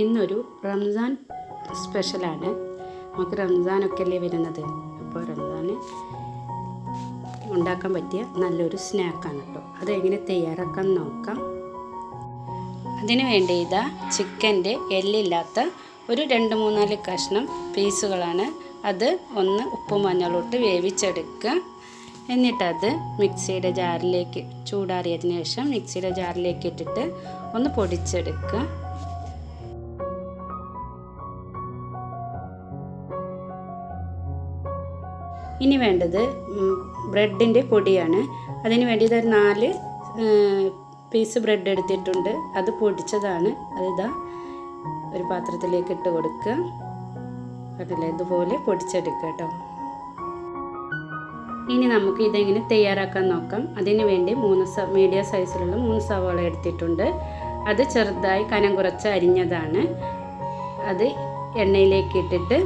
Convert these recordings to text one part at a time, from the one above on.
ഇന്നൊരു റംസാൻ സ്പെഷ്യലാണ്. നമുക്ക് റംസാനൊക്കെ അല്ലേ വരുന്നത്. അപ്പോൾ റംസാന് ഉണ്ടാക്കാൻ പറ്റിയ നല്ലൊരു സ്നാക്കാണ് കേട്ടോ. അതെങ്ങനെ തയ്യാറാക്കാൻ നോക്കാം. അതിന് വേണ്ടി ഇതാ ചിക്കൻ്റെ എല്ലില്ലാത്ത ഒരു 2-3-4 കഷ്ണം പീസുകളാണ്. അത് ഒന്ന് ഉപ്പും മഞ്ഞളിട്ട് വേവിച്ചെടുക്കുക. എന്നിട്ടത് മിക്സിയുടെ ജാറിലേക്ക് ചൂടാറിയതിന് ശേഷം മിക്സിയുടെ ജാറിലേക്ക് ഇട്ടിട്ട് ഒന്ന് പൊടിച്ചെടുക്കുക. ഇനി വേണ്ടത് ബ്രെഡിൻ്റെ പൊടിയാണ്. അതിന് വേണ്ടി ഇതൊരു 4 പീസ് ബ്രെഡ് എടുത്തിട്ടുണ്ട്. അത് പൊടിച്ചതാണ്. അതിതാ ഒരു പാത്രത്തിലേക്ക് ഇട്ട് കൊടുക്കുക. കണ്ടില്ലേ, ഇതുപോലെ പൊടിച്ചെടുക്കുക കേട്ടോ. ഇനി നമുക്ക് ഇതെങ്ങനെ തയ്യാറാക്കാൻ നോക്കാം. അതിന് വേണ്ടി 3 മീഡിയം സൈസിലുള്ള 3 സവാള എടുത്തിട്ടുണ്ട്. അത് ചെറുതായി കനം കുറച്ച് അരിഞ്ഞതാണ്. അത് എണ്ണയിലേക്ക് ഇട്ടിട്ട്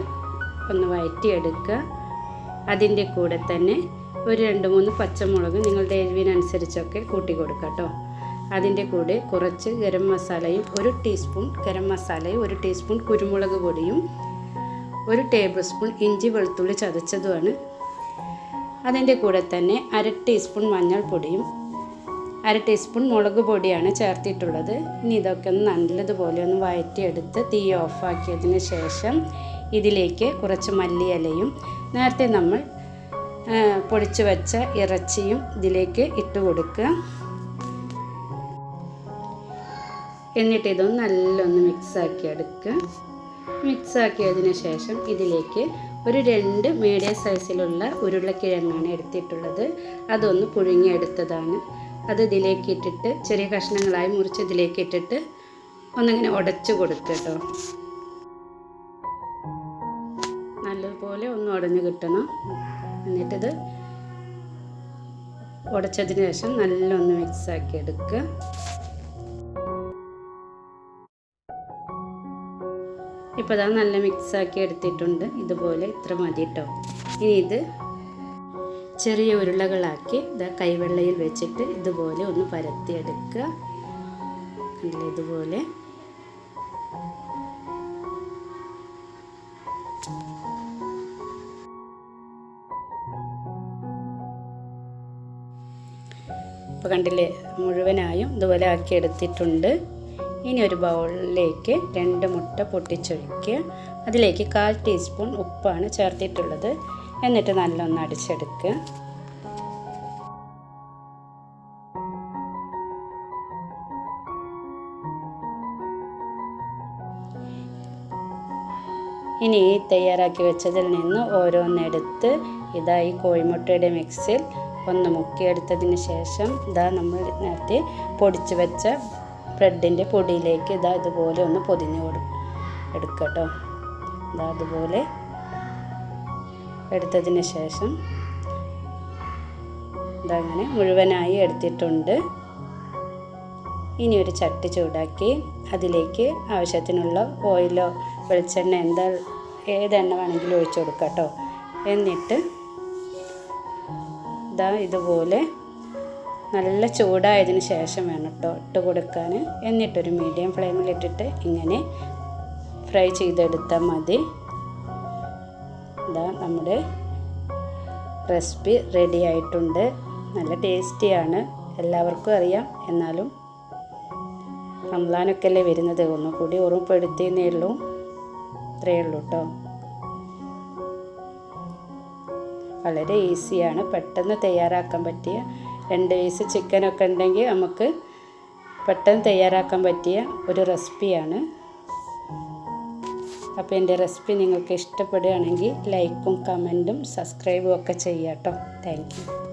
ഒന്ന് വഴറ്റിയെടുക്കുക. അതിൻ്റെ കൂടെ തന്നെ ഒരു 2-3 പച്ചമുളക് നിങ്ങളുടെ എരിവിനനുസരിച്ചൊക്കെ കൂട്ടി കൊടുക്കുക കേട്ടോ. അതിൻ്റെ കൂടെ കുറച്ച് ഗരം മസാലയും 1 ടീസ്പൂൺ ഗരം മസാലയും 1 ടീസ്പൂൺ കുരുമുളക് പൊടിയും 1 ടേബിൾ സ്പൂൺ ഇഞ്ചി വെളുത്തുള്ളി ചതച്ചതുമാണ്. അതിൻ്റെ കൂടെ തന്നെ 1/2 ടീസ്പൂൺ മഞ്ഞൾപ്പൊടിയും 1/2 ടീസ്പൂൺ മുളക് പൊടിയാണ് ചേർത്തിട്ടുള്ളത്. ഇനി ഇതൊക്കെ ഒന്ന് നല്ലതുപോലെ ഒന്ന് വഴറ്റിയെടുത്ത് തീ ഓഫാക്കിയതിന് ശേഷം ഇതിലേക്ക് കുറച്ച് മല്ലിയിലയും നേരത്തെ നമ്മൾ പൊടിച്ചു വെച്ച ഇറച്ചിയും ഇതിലേക്ക് ഇട്ട് കൊടുക്കുക. എന്നിട്ട് ഇതൊന്ന് നല്ലൊന്ന് മിക്സാക്കി എടുക്കുക. മിക്സാക്കിയതിന് ശേഷം ഇതിലേക്ക് ഒരു 2 മീഡിയം സൈസിലുള്ള ഉരുളക്കിഴങ്ങാണ് എടുത്തിട്ടുള്ളത്. അതൊന്ന് പുഴുങ്ങിയെടുത്തതാണ്. അത് ഇതിലേക്ക് ഇട്ടിട്ട് ചെറിയ കഷ്ണങ്ങളായി മുറിച്ച് ഇതിലേക്ക് ഇട്ടിട്ട് ഒന്നിങ്ങനെ ഉടച്ചു കൊടുക്കുക കേട്ടോ. നല്ലതുപോലെ ഒന്ന് ഉടഞ്ഞു കിട്ടണം. എന്നിട്ടിത് ഉടച്ചതിന് ശേഷം നല്ലൊന്ന് മിക്സാക്കി എടുക്കുക. ഇപ്പോൾ ഇതാ നല്ല മിക്സാക്കി എടുത്തിട്ടുണ്ട്. ഇതുപോലെ ഇത്ര മതി കേട്ടോ. ഇനി ഇത് ചെറിയ ഉരുളകളാക്കി ഇതാ കൈവെള്ളയിൽ വെച്ചിട്ട് ഇതുപോലെ ഒന്ന് പരത്തിയെടുക്കുക. കണ്ടില്ലേ, ഇതുപോലെ. ഇപ്പോൾ കണ്ടില്ലേ, മുഴുവനായും ഇതുപോലെ ആക്കി എടുത്തിട്ടുണ്ട്. ഇനി ഒരു ബൗളിലേക്ക് 2 മുട്ട പൊട്ടിച്ചൊഴിക്കുക. അതിലേക്ക് 1/4 ടീസ്പൂൺ ഉപ്പാണ് ചേർത്തിട്ടുള്ളത്. എന്നിട്ട് നല്ലൊന്ന് അടിച്ചെടുക്കുക. ഇനി തയ്യാറാക്കി വെച്ചതിൽ നിന്ന് ഓരോന്നെടുത്ത് ഇതാ ഈ കോഴിമുട്ടയുടെ മിക്സിൽ ഒന്ന് മുക്കിയെടുത്തതിന് ശേഷം ഇതാ നമ്മൾ നേരത്തെ പൊടിച്ച് വെച്ച ബ്രെഡിൻ്റെ പൊടിയിലേക്ക് ഇതാ ഇതുപോലെ ഒന്ന് പൊതിഞ്ഞ് എടുക്കുക കേട്ടോ. ഇതാ അതുപോലെ എടുത്തതിന് ശേഷം ഇതങ്ങനെ മുഴുവനായി എടുത്തിട്ടുണ്ട്. ഇനി ഒരു ചട്ടി ചൂടാക്കി അതിലേക്ക് ആവശ്യത്തിനുള്ള ഓയിലോ വെളിച്ചെണ്ണ ഏതെണ്ണ വേണമെങ്കിലും ഒഴിച്ചു കൊടുക്കുക കേട്ടോ. എന്നിട്ട് ഇതാ ഇതുപോലെ നല്ല ചൂടായതിന് ശേഷം വേണം കേട്ടോ ഇട്ട് കൊടുക്കാൻ. എന്നിട്ടൊരു മീഡിയം ഫ്ലെയിമിലിട്ടിട്ട് ഇങ്ങനെ ഫ്രൈ ചെയ്തെടുത്താൽ മതി. ഇതാ നമ്മുടെ റെസിപ്പി റെഡി ആയിട്ടുണ്ട്. നല്ല ടേസ്റ്റിയാണ്, എല്ലാവർക്കും അറിയാം. എന്നാലും റംസാനൊക്കെ അല്ലേ വരുന്നത്, ഒന്നുകൂടി ഓർമ്മപ്പെടുത്തിയെന്നേ ഉള്ളൂ. ഇത്രയേ ഉള്ളൂ കേട്ടോ. വളരെ ഈസിയാണ്, പെട്ടെന്ന് തയ്യാറാക്കാൻ പറ്റിയ 2 പീസ് ചിക്കനൊക്കെ ഉണ്ടെങ്കിൽ നമുക്ക് പെട്ടെന്ന് തയ്യാറാക്കാൻ പറ്റിയ ഒരു റെസിപ്പിയാണ്. അപ്പോൾ എൻ്റെ റെസിപ്പി നിങ്ങൾക്ക് ഇഷ്ടപ്പെടുകയാണെങ്കിൽ ലൈക്കും കമൻറ്റും സബ്സ്ക്രൈബും ഒക്കെ ചെയ്യാം കേട്ടോ. Thank you.